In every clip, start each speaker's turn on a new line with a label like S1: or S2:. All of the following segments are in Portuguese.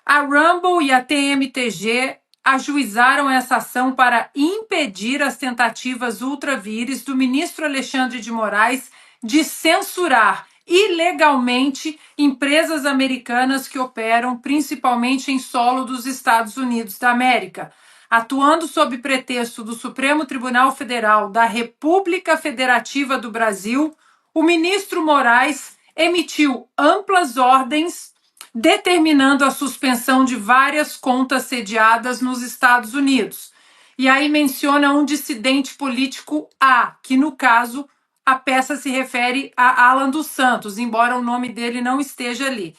S1: A Rumble e a TMTG ajuizaram essa ação para impedir as tentativas ultravires do ministro Alexandre de Moraes de censurar ilegalmente empresas americanas que operam principalmente em solo dos Estados Unidos da América. Atuando sob pretexto do Supremo Tribunal Federal da República Federativa do Brasil, o ministro Moraes emitiu amplas ordens determinando a suspensão de várias contas sediadas nos Estados Unidos. E aí menciona um dissidente político A, que no caso a peça se refere a Alan dos Santos, embora o nome dele não esteja ali.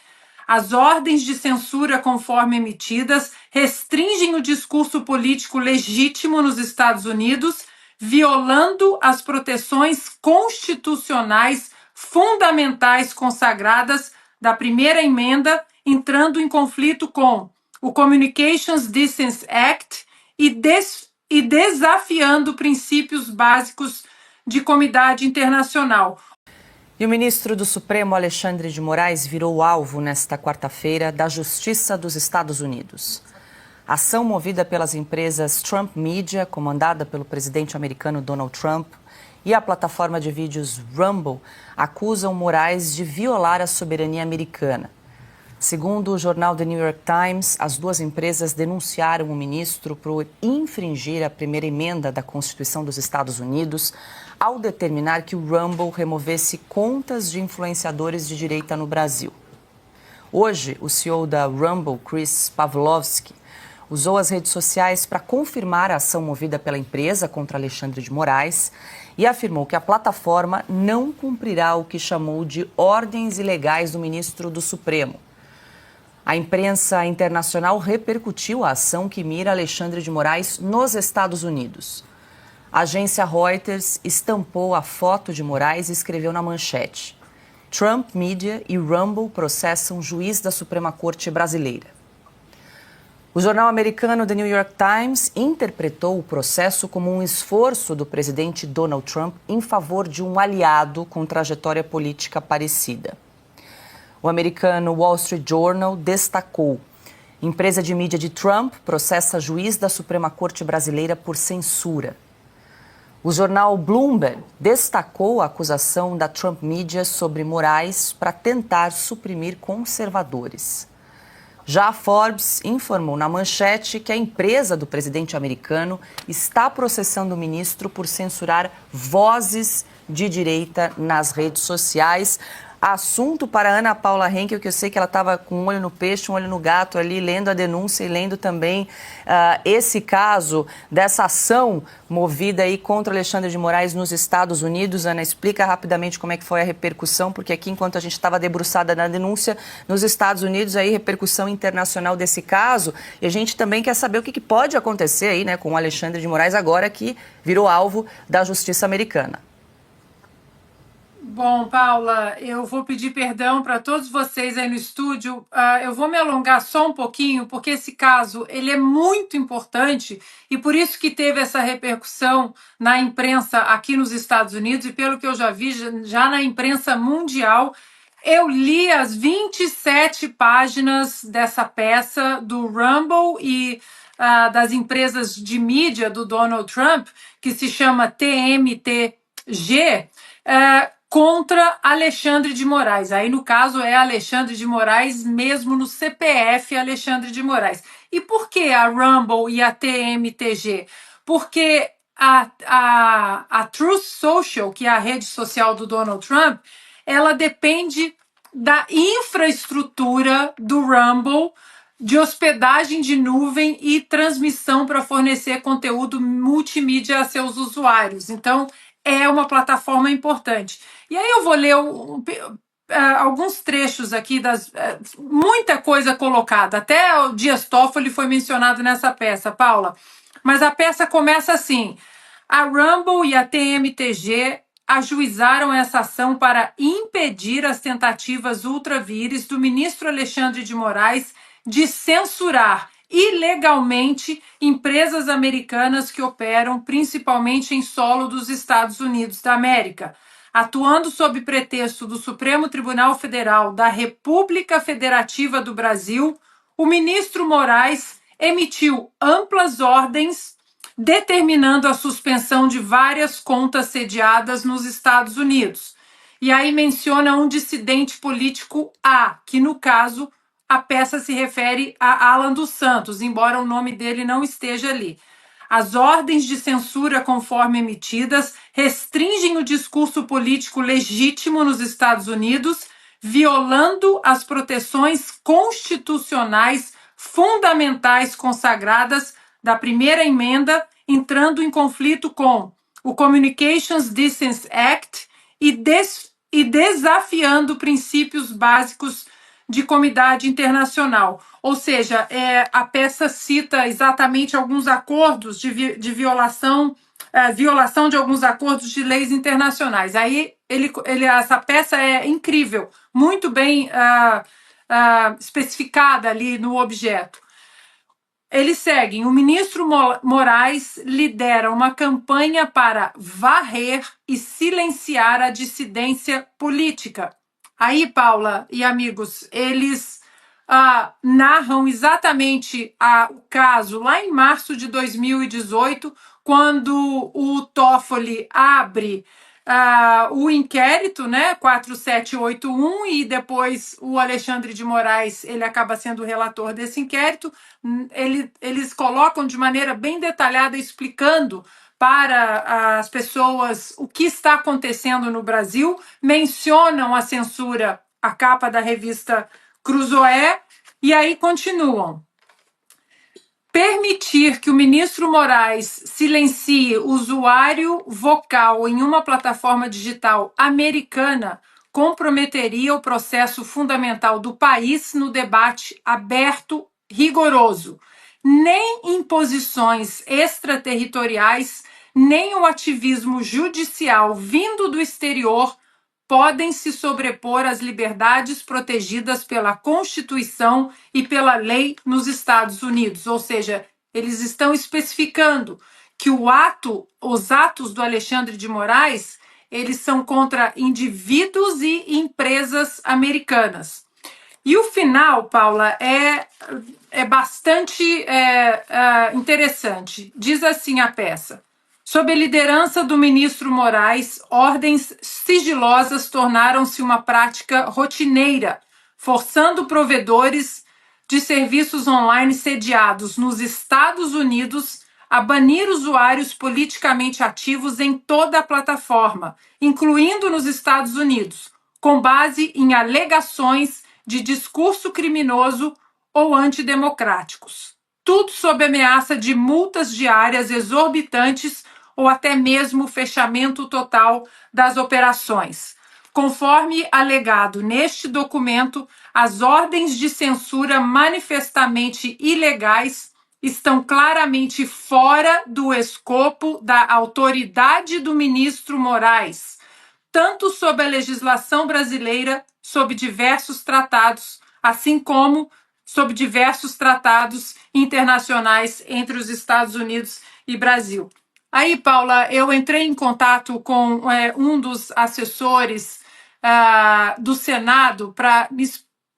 S1: As ordens de censura, conforme emitidas, restringem o discurso político legítimo nos Estados Unidos, violando as proteções constitucionais fundamentais consagradas da primeira emenda, entrando em conflito com o Communications Decency Act e desafiando princípios básicos de comunidade internacional.
S2: E o ministro do Supremo, Alexandre de Moraes, virou alvo nesta quarta-feira da Justiça dos Estados Unidos. A ação movida pelas empresas Trump Media, comandada pelo presidente americano Donald Trump, e a plataforma de vídeos Rumble acusam Moraes de violar a soberania americana. Segundo o jornal The New York Times, as duas empresas denunciaram o ministro por infringir a primeira emenda da Constituição dos Estados Unidos ao determinar que o Rumble removesse contas de influenciadores de direita no Brasil. Hoje, o CEO da Rumble, Chris Pavlovski, usou as redes sociais para confirmar a ação movida pela empresa contra Alexandre de Moraes e afirmou que a plataforma não cumprirá o que chamou de ordens ilegais do ministro do Supremo. A imprensa internacional repercutiu a ação que mira Alexandre de Moraes nos Estados Unidos. A agência Reuters estampou a foto de Moraes e escreveu na manchete: Trump Media e Rumble processam juiz da Suprema Corte brasileira. O jornal americano The New York Times interpretou o processo como um esforço do presidente Donald Trump em favor de um aliado com trajetória política parecida. O americano Wall Street Journal destacou: empresa de mídia de Trump processa juiz da Suprema Corte brasileira por censura. O jornal Bloomberg destacou a acusação da Trump Media sobre Moraes para tentar suprimir conservadores. Já a Forbes informou na manchete que a empresa do presidente americano está processando o ministro por censurar vozes de direita nas redes sociais. Assunto para Ana Paula Henkel, que eu sei que ela estava com um olho no peixe, um olho no gato ali, lendo a denúncia e lendo também esse caso dessa ação movida aí contra Alexandre de Moraes nos Estados Unidos. Ana, explica rapidamente como é que foi a repercussão, porque aqui, enquanto a gente estava debruçada na denúncia, nos Estados Unidos, aí repercussão internacional desse caso, e a gente também quer saber o que pode acontecer aí, né, com o Alexandre de Moraes agora que virou alvo da justiça americana.
S1: Bom, Paula, eu vou pedir perdão para todos vocês aí no estúdio. Eu vou me alongar só um pouquinho, porque esse caso ele é muito importante e por isso que teve essa repercussão na imprensa aqui nos Estados Unidos e pelo que eu já vi, já na imprensa mundial. Eu li as 27 páginas dessa peça do Rumble e das empresas de mídia do Donald Trump, que se chama TMTG, contra Alexandre de Moraes. Aí, no caso, é Alexandre de Moraes, mesmo no CPF Alexandre de Moraes. E por que a Rumble e a TMTG? Porque a Truth Social, que é a rede social do Donald Trump, ela depende da infraestrutura do Rumble, de hospedagem de nuvem e transmissão para fornecer conteúdo multimídia a seus usuários. Então, é uma plataforma importante. E aí eu vou ler alguns trechos aqui, muita coisa colocada. Até o Dias Toffoli foi mencionado nessa peça, Paula. Mas a peça começa assim: a Rumble e a TMTG ajuizaram essa ação para impedir as tentativas ultravires do ministro Alexandre de Moraes de censurar ilegalmente empresas americanas que operam principalmente em solo dos Estados Unidos da América. Atuando sob pretexto do Supremo Tribunal Federal da República Federativa do Brasil, o ministro Moraes emitiu amplas ordens determinando a suspensão de várias contas sediadas nos Estados Unidos. E aí menciona um dissidente político A, que no caso a peça se refere a Alan dos Santos, embora o nome dele não esteja ali. As ordens de censura, conforme emitidas, restringem o discurso político legítimo nos Estados Unidos, violando as proteções constitucionais fundamentais consagradas da primeira emenda, entrando em conflito com o Communications Decency Act e desafiando princípios básicos de comunidade internacional. Ou seja, a peça cita exatamente alguns acordos de violação de alguns acordos de leis internacionais. Aí essa peça é incrível, muito bem especificada ali no objeto. Eles seguem: o ministro Moraes lidera uma campanha para varrer e silenciar a dissidência política. Aí, Paula e amigos, eles narram exatamente o caso lá em março de 2018, quando o Toffoli abre o inquérito, né, 4781, e depois o Alexandre de Moraes ele acaba sendo o relator desse inquérito. Eles colocam de maneira bem detalhada, explicando para as pessoas o que está acontecendo no Brasil, mencionam a censura, a capa da revista Cruzoé, e aí continuam. Permitir que o ministro Moraes silencie usuário vocal em uma plataforma digital americana comprometeria o processo fundamental do país no debate aberto, rigoroso. Nem imposições extraterritoriais, nem o ativismo judicial vindo do exterior podem se sobrepor às liberdades protegidas pela Constituição e pela lei nos Estados Unidos. Ou seja, eles estão especificando que os atos do Alexandre de Moraes, eles são contra indivíduos e empresas americanas. E o final, Paula, é bastante interessante. Diz assim a peça: sob a liderança do ministro Moraes, ordens sigilosas tornaram-se uma prática rotineira, forçando provedores de serviços online sediados nos Estados Unidos a banir usuários politicamente ativos em toda a plataforma, incluindo nos Estados Unidos, com base em alegações de discurso criminoso ou antidemocráticos. Tudo sob ameaça de multas diárias exorbitantes ou até mesmo o fechamento total das operações. Conforme alegado neste documento, as ordens de censura manifestamente ilegais estão claramente fora do escopo da autoridade do ministro Moraes, tanto sob a legislação brasileira, sob diversos tratados, assim como sob diversos tratados internacionais entre os Estados Unidos e Brasil. Aí, Paula, eu entrei em contato com um dos assessores do Senado para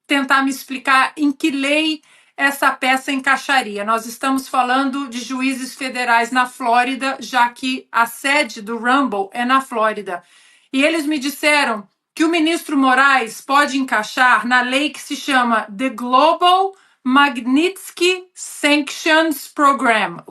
S1: tentar me explicar em que lei essa peça encaixaria. Nós estamos falando de juízes federais na Flórida, já que a sede do Rumble é na Flórida. E eles me disseram que o ministro Moraes pode encaixar na lei que se chama The Global Magnitsky Sanctions Program.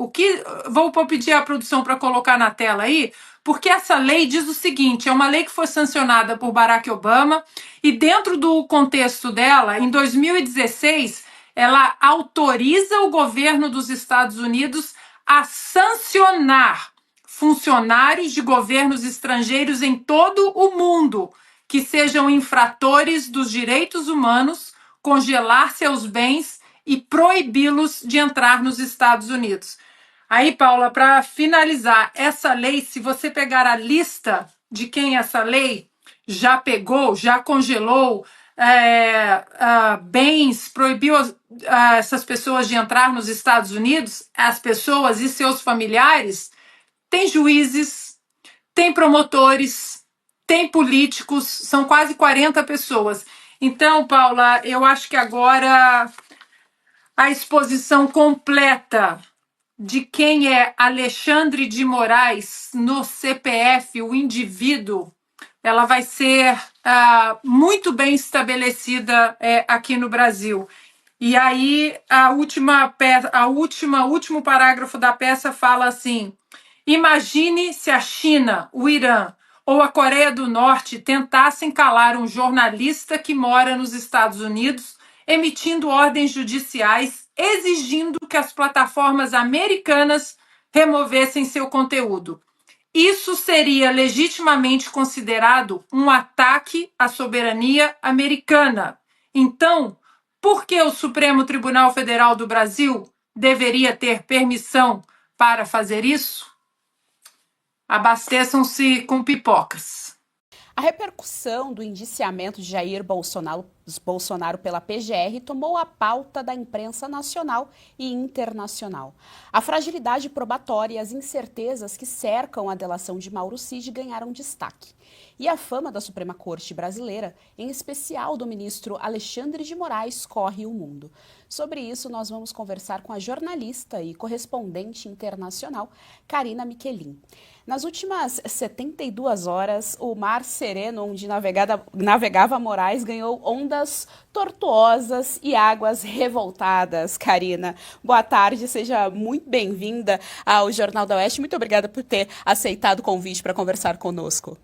S1: Vou pedir à produção para colocar na tela aí, porque essa lei diz o seguinte: é uma lei que foi sancionada por Barack Obama e dentro do contexto dela, em 2016, ela autoriza o governo dos Estados Unidos a sancionar funcionários de governos estrangeiros em todo o mundo que sejam infratores dos direitos humanos, congelar seus bens e proibi-los de entrar nos Estados Unidos. Aí, Paula, para finalizar, essa lei, se você pegar a lista de quem essa lei já pegou, já congelou bens, proibiu essas pessoas de entrar nos Estados Unidos, as pessoas e seus familiares, tem juízes, tem promotores, tem políticos, são quase 40 pessoas. Então, Paula, eu acho que agora a exposição completa de quem é Alexandre de Moraes no CPF, o indivíduo, ela vai ser muito bem estabelecida aqui no Brasil. E aí o último parágrafo da peça fala assim: imagine se a China, o Irã ou a Coreia do Norte tentassem calar um jornalista que mora nos Estados Unidos, emitindo ordens judiciais exigindo que as plataformas americanas removessem seu conteúdo. Isso seria legitimamente considerado um ataque à soberania americana. Então, por que o Supremo Tribunal Federal do Brasil deveria ter permissão para fazer isso? Abasteçam-se com pipocas.
S3: A repercussão do indiciamento de Jair Bolsonaro pela PGR tomou a pauta da imprensa nacional e internacional. A fragilidade probatória e as incertezas que cercam a delação de Mauro Cid ganharam destaque. E a fama da Suprema Corte brasileira, em especial do ministro Alexandre de Moraes, corre o mundo. Sobre isso, nós vamos conversar com a jornalista e correspondente internacional, Karina Michelin. Nas últimas 72 horas, o mar sereno onde navegava Moraes ganhou ondas tortuosas e águas revoltadas. Karina, boa tarde, seja muito bem-vinda ao Jornal da Oeste. Muito obrigada por ter aceitado o convite para conversar conosco.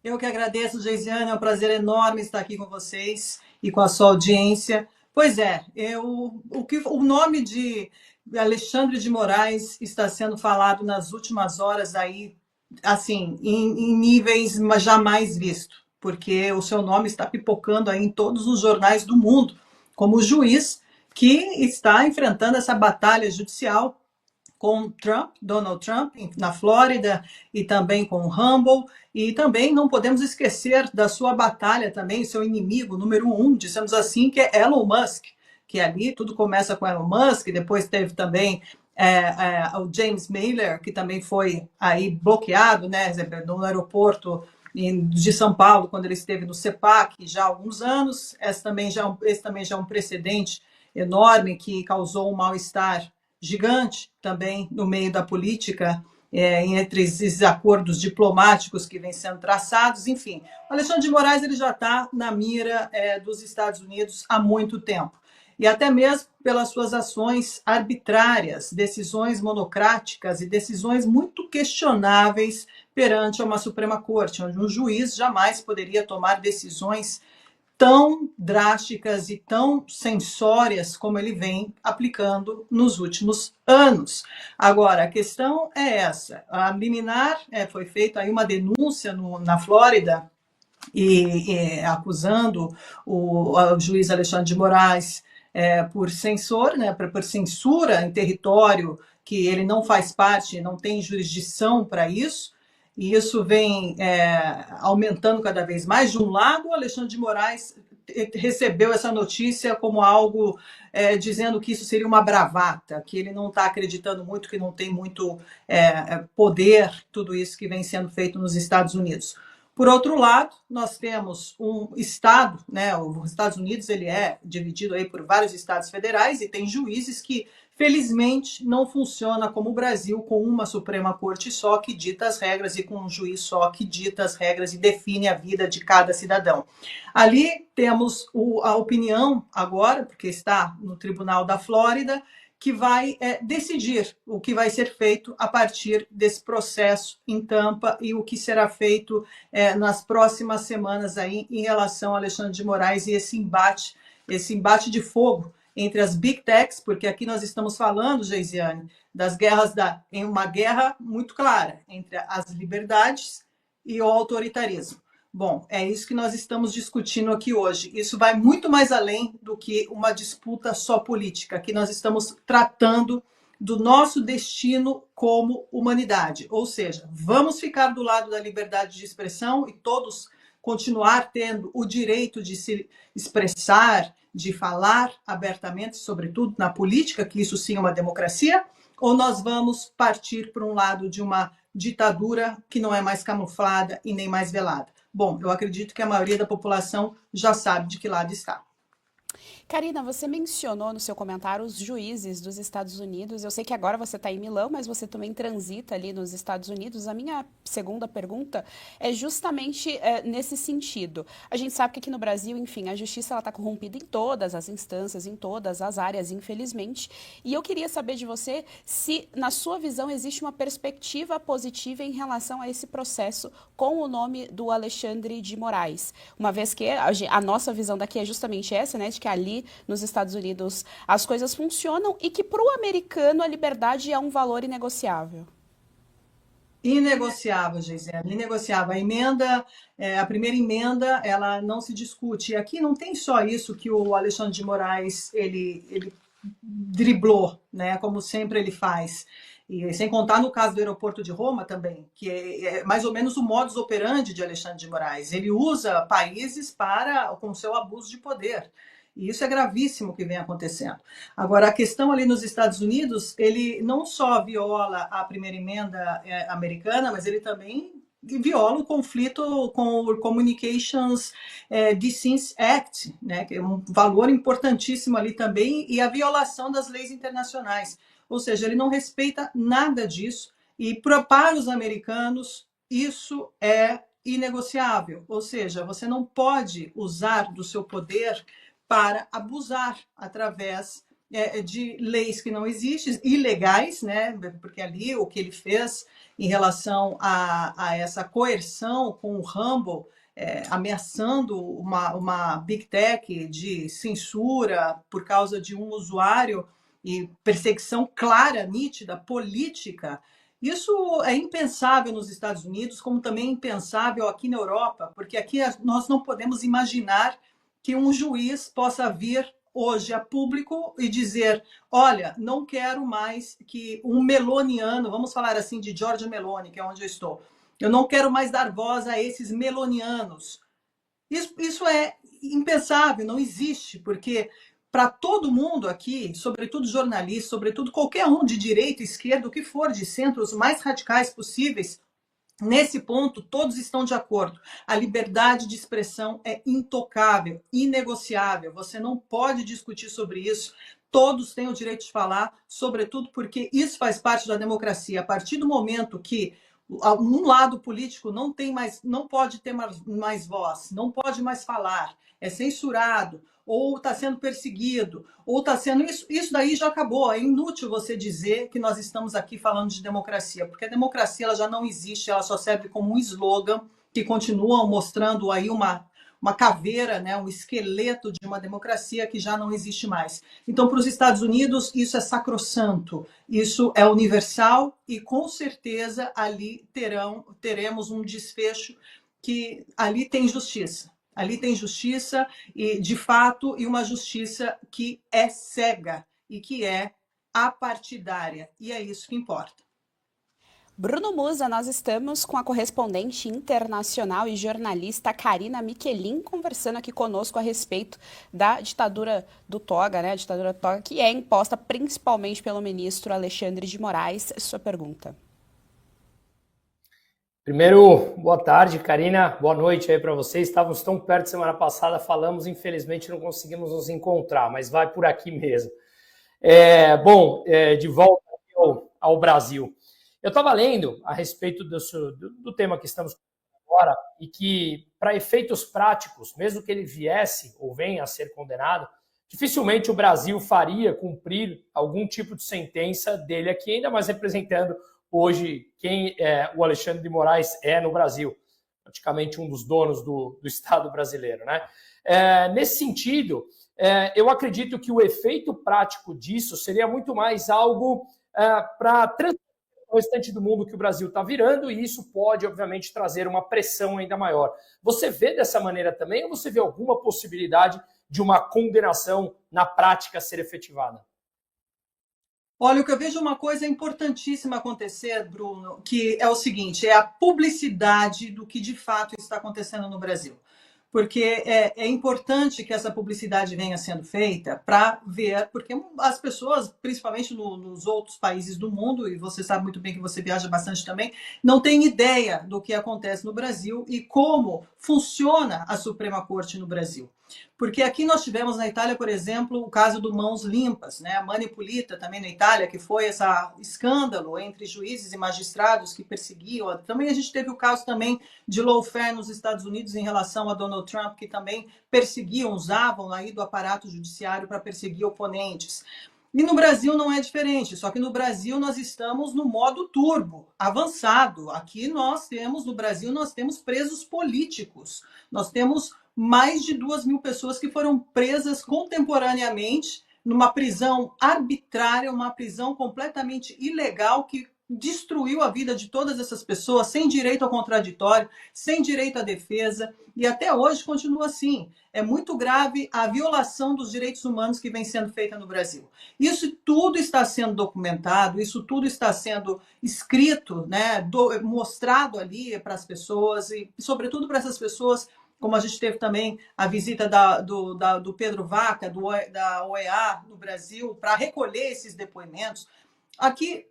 S4: Eu que agradeço, Geisiane, é um prazer enorme estar aqui com vocês e com a sua audiência. Pois é, o nome de Alexandre de Moraes está sendo falado nas últimas horas aí, assim, em níveis jamais vistos, porque o seu nome está pipocando aí em todos os jornais do mundo, como juiz que está enfrentando essa batalha judicial com Donald Trump, na Flórida, e também com o Humble, e também não podemos esquecer da sua batalha também, seu inimigo número 1, dizemos assim, que é Elon Musk, que ali tudo começa com Elon Musk, depois teve também o James Miller, que também foi aí bloqueado, né, no aeroporto de São Paulo, quando ele esteve no CEPAC já há alguns anos. Esse também já é um precedente enorme que causou um mal-estar gigante também no meio da política, entre esses acordos diplomáticos que vêm sendo traçados. Enfim, o Alexandre de Moraes ele já está na mira dos Estados Unidos há muito tempo. E até mesmo pelas suas ações arbitrárias, decisões monocráticas e decisões muito questionáveis perante uma Suprema Corte, onde um juiz jamais poderia tomar decisões tão drásticas e tão censórias como ele vem aplicando nos últimos anos. Agora, a questão é essa. A liminar foi feita aí uma denúncia na Flórida acusando o juiz Alexandre de Moraes por censura em território que ele não faz parte, não tem jurisdição para isso. E isso vem aumentando cada vez mais. De um lado, o Alexandre de Moraes recebeu essa notícia como algo dizendo que isso seria uma bravata, que ele não está acreditando muito, que não tem muito poder, tudo isso que vem sendo feito nos Estados Unidos. Por outro lado, nós temos um estado, né? Os Estados Unidos ele é dividido aí por vários estados federais e tem juízes que, felizmente, não funciona como o Brasil, com uma Suprema Corte só que dita as regras e com um juiz só que dita as regras e define a vida de cada cidadão. Ali temos a opinião agora, porque está no Tribunal da Flórida, que vai decidir o que vai ser feito a partir desse processo em Tampa e o que será feito nas próximas semanas aí em relação a Alexandre de Moraes e esse embate de fogo entre as Big Techs, porque aqui nós estamos falando, Geisiane, das guerras em uma guerra muito clara entre as liberdades e o autoritarismo. Bom, é isso que nós estamos discutindo aqui hoje. Isso vai muito mais além do que uma disputa só política. Aqui nós estamos tratando do nosso destino como humanidade. Ou seja, vamos ficar do lado da liberdade de expressão e todos continuar tendo o direito de se expressar, de falar abertamente, sobretudo na política, que isso sim é uma democracia, ou nós vamos partir para um lado de uma ditadura que não é mais camuflada e nem mais velada? Bom, eu acredito que a maioria da população já sabe de que lado está.
S3: Karina, você mencionou no seu comentário os juízes dos Estados Unidos. Eu sei que agora você está em Milão, mas você também transita ali nos Estados Unidos. A minha segunda pergunta é justamente nesse sentido. A gente sabe que aqui no Brasil, enfim, a justiça está corrompida em todas as instâncias, em todas as áreas, infelizmente. E eu queria saber de você se, na sua visão, existe uma perspectiva positiva em relação a esse processo com o nome do Alexandre de Moraes. Uma vez que a nossa visão daqui é justamente essa, né, de que ali nos Estados Unidos as coisas funcionam e que para o americano a liberdade é um valor inegociável.
S4: Inegociável, Gisele, inegociável. A emenda, a primeira emenda, ela não se discute. E aqui não tem só isso que o Alexandre de Moraes ele driblou, né? Como sempre ele faz. E sem contar no caso do aeroporto de Roma também, que é mais ou menos o modus operandi de Alexandre de Moraes. Ele usa países para com seu abuso de poder. E isso é gravíssimo que vem acontecendo. Agora, a questão ali nos Estados Unidos, ele não só viola a primeira emenda americana, mas ele também viola o conflito com o Communications Decency Act, né, que é um valor importantíssimo ali também, e a violação das leis internacionais. Ou seja, ele não respeita nada disso, e para os americanos isso é inegociável. Ou seja, você não pode usar do seu poder para abusar através de leis que não existem, ilegais, né? Porque ali o que ele fez em relação a essa coerção com o Rumble, ameaçando uma Big Tech de censura por causa de um usuário e perseguição clara, nítida, política, isso é impensável nos Estados Unidos, como também é impensável aqui na Europa, porque aqui nós não podemos imaginar que um juiz possa vir hoje a público e dizer: olha, não quero mais que um meloniano, vamos falar assim de Giorgia Meloni, que é onde eu estou, eu não quero mais dar voz a esses melonianos. Isso é impensável, não existe, porque para todo mundo aqui, sobretudo jornalistas, sobretudo qualquer um de direita, esquerda, o que for, de centro, os mais radicais possíveis, nesse ponto, todos estão de acordo. A liberdade de expressão é intocável, inegociável. Você não pode discutir sobre isso. Todos têm o direito de falar, sobretudo porque isso faz parte da democracia. A partir do momento que um lado político não pode ter mais voz, não pode mais falar, é censurado, ou está sendo perseguido, ou está sendo isso daí já acabou. É inútil você dizer que nós estamos aqui falando de democracia, porque a democracia ela já não existe, ela só serve como um slogan que continua mostrando aí uma caveira, né, um esqueleto de uma democracia que já não existe mais. Então, para os Estados Unidos, isso é sacrossanto, isso é universal e, com certeza, ali teremos um desfecho que ali tem justiça. Ali tem justiça, e de fato, e uma justiça que é cega e que é apartidária. E é isso que importa.
S3: Bruno Musa, nós estamos com a correspondente internacional e jornalista Karina Michelin conversando aqui conosco a respeito da ditadura do toga, né? A ditadura do toga que é imposta principalmente pelo ministro Alexandre de Moraes. Sua pergunta.
S5: Primeiro, boa tarde, Karina. Boa noite aí para vocês. Estávamos tão perto semana passada, falamos, infelizmente não conseguimos nos encontrar, mas vai por aqui mesmo. De volta ao Brasil. Eu estava lendo a respeito do tema que estamos agora e que, para efeitos práticos, mesmo que ele viesse ou venha a ser condenado, dificilmente o Brasil faria cumprir algum tipo de sentença dele aqui, ainda mais representando hoje quem o Alexandre de Moraes é no Brasil, praticamente um dos donos do Estado brasileiro, né? Nesse sentido, eu acredito que o efeito prático disso seria muito mais algo para transformar o restante do mundo que o Brasil está virando, e isso pode, obviamente, trazer uma pressão ainda maior. Você vê dessa maneira também, ou você vê alguma possibilidade de uma condenação na prática ser efetivada?
S4: Olha, o que eu vejo uma coisa importantíssima acontecer, Bruno, que é o seguinte, é a publicidade do que de fato está acontecendo no Brasil. Porque é importante que essa publicidade venha sendo feita para ver, porque as pessoas, principalmente nos outros países do mundo, e você sabe muito bem que você viaja bastante também, não têm ideia do que acontece no Brasil e como funciona a Suprema Corte no Brasil. Porque aqui nós tivemos na Itália, por exemplo, o caso do Mãos Limpas, né? A Mani Pulita, também na Itália, que foi esse escândalo entre juízes e magistrados que perseguiam. Também a gente teve o caso também de lawfare nos Estados Unidos em relação a Donald Trump, que também perseguiam, usavam aí do aparato judiciário para perseguir oponentes. E no Brasil não é diferente, só que no Brasil nós estamos no modo turbo, avançado. Aqui no Brasil, nós temos presos políticos. Nós temos mais de 2.000 pessoas que foram presas contemporaneamente numa prisão arbitrária, uma prisão completamente ilegal que destruiu a vida de todas essas pessoas, sem direito ao contraditório, sem direito à defesa, e até hoje continua assim. É muito grave a violação dos direitos humanos que vem sendo feita no Brasil. Isso tudo está sendo documentado, isso tudo está sendo escrito, né, mostrado ali para as pessoas, e sobretudo para essas pessoas, como a gente teve também a visita do Pedro Vaca, da OEA no Brasil, para recolher esses depoimentos. Aqui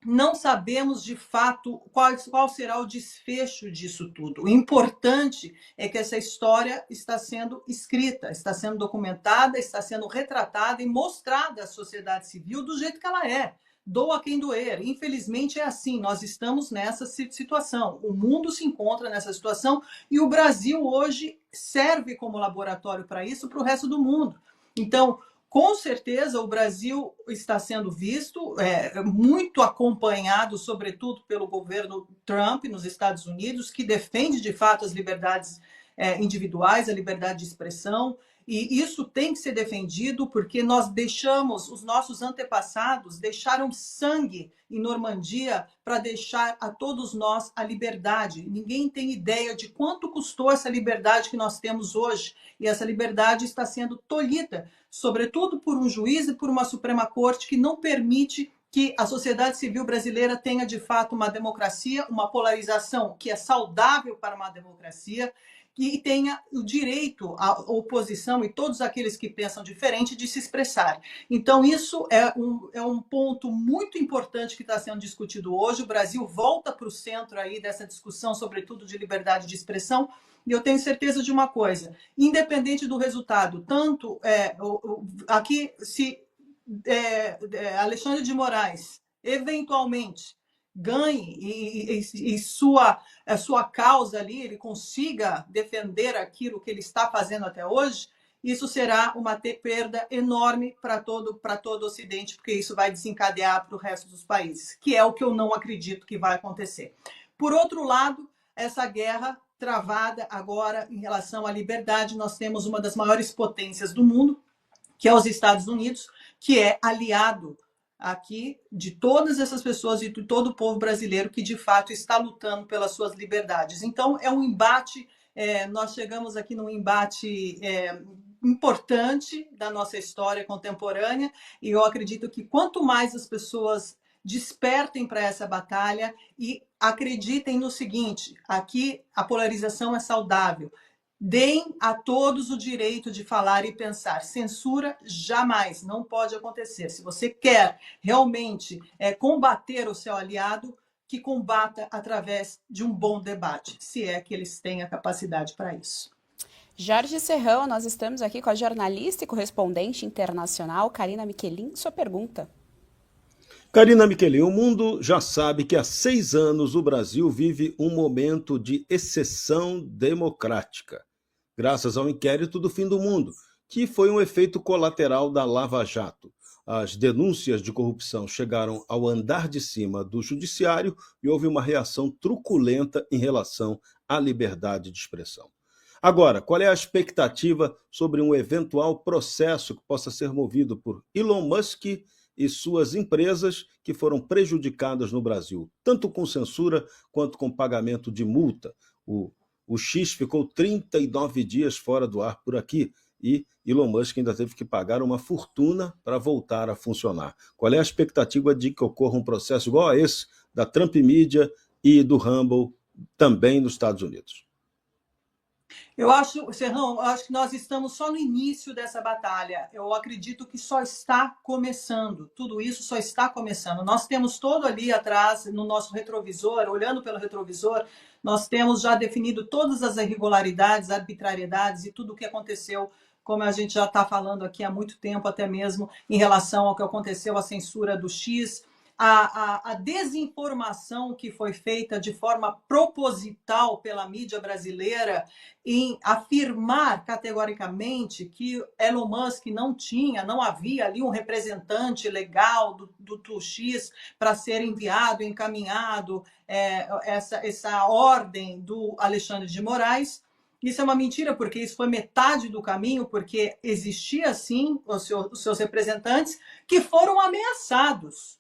S4: não sabemos de fato qual será o desfecho disso tudo. O importante é que essa história está sendo escrita, está sendo documentada, está sendo retratada e mostrada à sociedade civil do jeito que ela é. Doa quem doer. Infelizmente é assim, nós estamos nessa situação. O mundo se encontra nessa situação e o Brasil hoje serve como laboratório para isso para o resto do mundo. Então, com certeza, o Brasil está sendo visto, muito acompanhado, sobretudo pelo governo Trump nos Estados Unidos, que defende, de fato, as liberdades individuais, a liberdade de expressão. E isso tem que ser defendido porque os nossos antepassados deixaram sangue em Normandia para deixar a todos nós a liberdade. Ninguém tem ideia de quanto custou essa liberdade que nós temos hoje. E essa liberdade está sendo tolhida, sobretudo por um juiz e por uma Suprema Corte que não permite que a sociedade civil brasileira tenha, de fato, uma democracia, uma polarização que é saudável para uma democracia, e tenha o direito à oposição e todos aqueles que pensam diferente de se expressar. Então, isso é um ponto muito importante que está sendo discutido hoje. O Brasil volta para o centro aí dessa discussão, sobretudo de liberdade de expressão, e eu tenho certeza de uma coisa, independente do resultado, tanto aqui, se Alexandre de Moraes eventualmente ganhe e sua causa ali, ele consiga defender aquilo que ele está fazendo até hoje, isso será uma perda enorme para todo o Ocidente, porque isso vai desencadear para o resto dos países, que é o que eu não acredito que vai acontecer. Por outro lado, essa guerra travada agora em relação à liberdade, nós temos uma das maiores potências do mundo, que é os Estados Unidos, que é aliado aqui de todas essas pessoas e de todo o povo brasileiro que, de fato, está lutando pelas suas liberdades. Então, é um embate, nós chegamos aqui num embate importante da nossa história contemporânea, e eu acredito que quanto mais as pessoas despertem para essa batalha e acreditem no seguinte, aqui a polarização é saudável, deem a todos o direito de falar e pensar. Censura jamais, não pode acontecer. Se você quer realmente combater o seu aliado, que combata através de um bom debate, se é que eles têm a capacidade para isso.
S3: Jorge Serrão, nós estamos aqui com a jornalista e correspondente internacional, Karina Michelin. Sua pergunta.
S6: Karina Michelin, o mundo já sabe que há 6 anos o Brasil vive um momento de exceção democrática, graças ao inquérito do fim do mundo, que foi um efeito colateral da Lava Jato. As denúncias de corrupção chegaram ao andar de cima do judiciário e houve uma reação truculenta em relação à liberdade de expressão. Agora, qual é a expectativa sobre um eventual processo que possa ser movido por Elon Musk e suas empresas que foram prejudicadas no Brasil, tanto com censura quanto com pagamento de multa? O X ficou 39 dias fora do ar por aqui e Elon Musk ainda teve que pagar uma fortuna para voltar a funcionar. Qual é a expectativa de que ocorra um processo igual a esse da Trump Media e do Rumble também nos Estados Unidos?
S4: Eu acho, Serrão, eu acho que nós estamos só no início dessa batalha. Eu acredito que só está começando. Tudo isso só está começando. Nós temos todo ali atrás, no nosso retrovisor, olhando pelo retrovisor, nós temos já definido todas as irregularidades, arbitrariedades e tudo o que aconteceu, como a gente já está falando aqui há muito tempo, até mesmo em relação ao que aconteceu, a censura do X, a desinformação que foi feita de forma proposital pela mídia brasileira em afirmar categoricamente que Elon Musk não havia ali um representante legal do X para ser enviado, encaminhado essa ordem do Alexandre de Moraes. Isso é uma mentira, porque isso foi metade do caminho, porque existia sim os seus representantes que foram ameaçados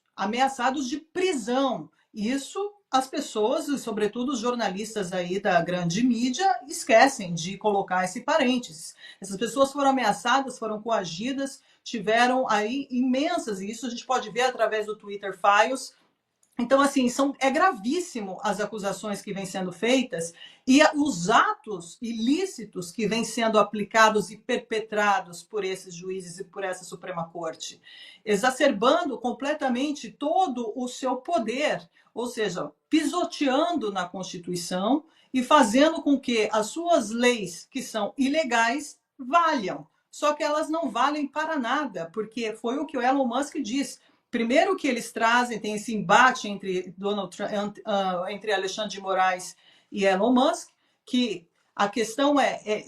S4: de prisão. Isso as pessoas, e sobretudo os jornalistas aí da grande mídia, esquecem de colocar esse parênteses. Essas pessoas foram ameaçadas, foram coagidas, tiveram aí imensas, e isso a gente pode ver através do Twitter Files. Então, assim, é gravíssimo as acusações que vêm sendo feitas e os atos ilícitos que vêm sendo aplicados e perpetrados por esses juízes e por essa Suprema Corte, exacerbando completamente todo o seu poder, ou seja, pisoteando na Constituição e fazendo com que as suas leis, que são ilegais, valham. Só que elas não valem para nada, porque foi o que o Elon Musk disse. Primeiro que eles trazem, tem esse embate entre entre Alexandre de Moraes e Elon Musk, que a questão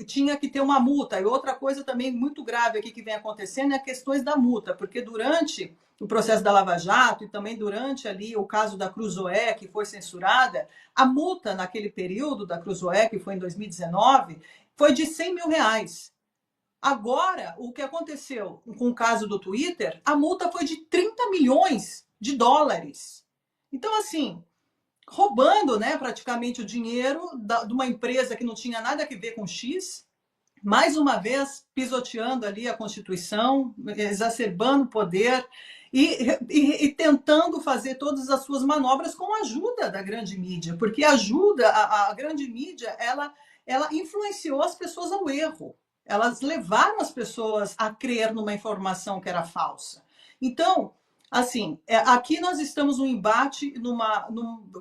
S4: tinha que ter uma multa. E outra coisa também muito grave aqui que vem acontecendo é as questões da multa, porque durante o processo da Lava Jato e também durante ali o caso da Cruzoé, que foi censurada, a multa naquele período da Cruzoé, que foi em 2019, foi de R$100 mil. Agora, o que aconteceu com o caso do Twitter, a multa foi de 30 milhões de dólares. Então, assim, roubando, né, praticamente o dinheiro de uma empresa que não tinha nada a ver com X, mais uma vez pisoteando ali a Constituição, exacerbando o poder e tentando fazer todas as suas manobras com a ajuda da grande mídia, porque a grande mídia, ela influenciou as pessoas ao erro. Elas levaram as pessoas a crer numa informação que era falsa. Então, assim, aqui nós estamos num embate,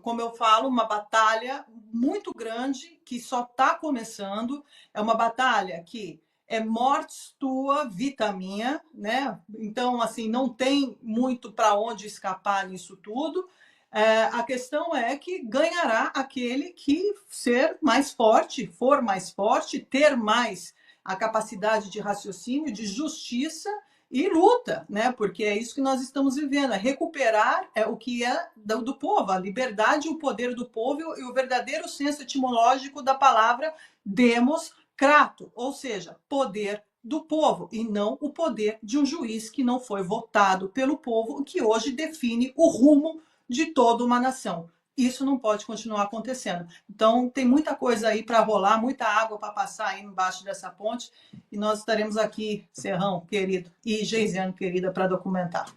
S4: como eu falo, uma batalha muito grande que só está começando. É uma batalha que é morte tua, vita minha, né? Então, assim, não tem muito para onde escapar nisso tudo. A questão é que ganhará aquele que for mais forte, ter mais a capacidade de raciocínio, de justiça e luta, né? Porque é isso que nós estamos vivendo, é recuperar o que é do povo, a liberdade, o poder do povo e o verdadeiro senso etimológico da palavra demos crato, ou seja, poder do povo, e não o poder de um juiz que não foi votado pelo povo, que hoje define o rumo de toda uma nação. Isso não pode continuar acontecendo. Então, tem muita coisa aí para rolar, muita água para passar aí embaixo dessa ponte, e nós estaremos aqui, Serrão, querido, e Geisiane, querida, para documentar.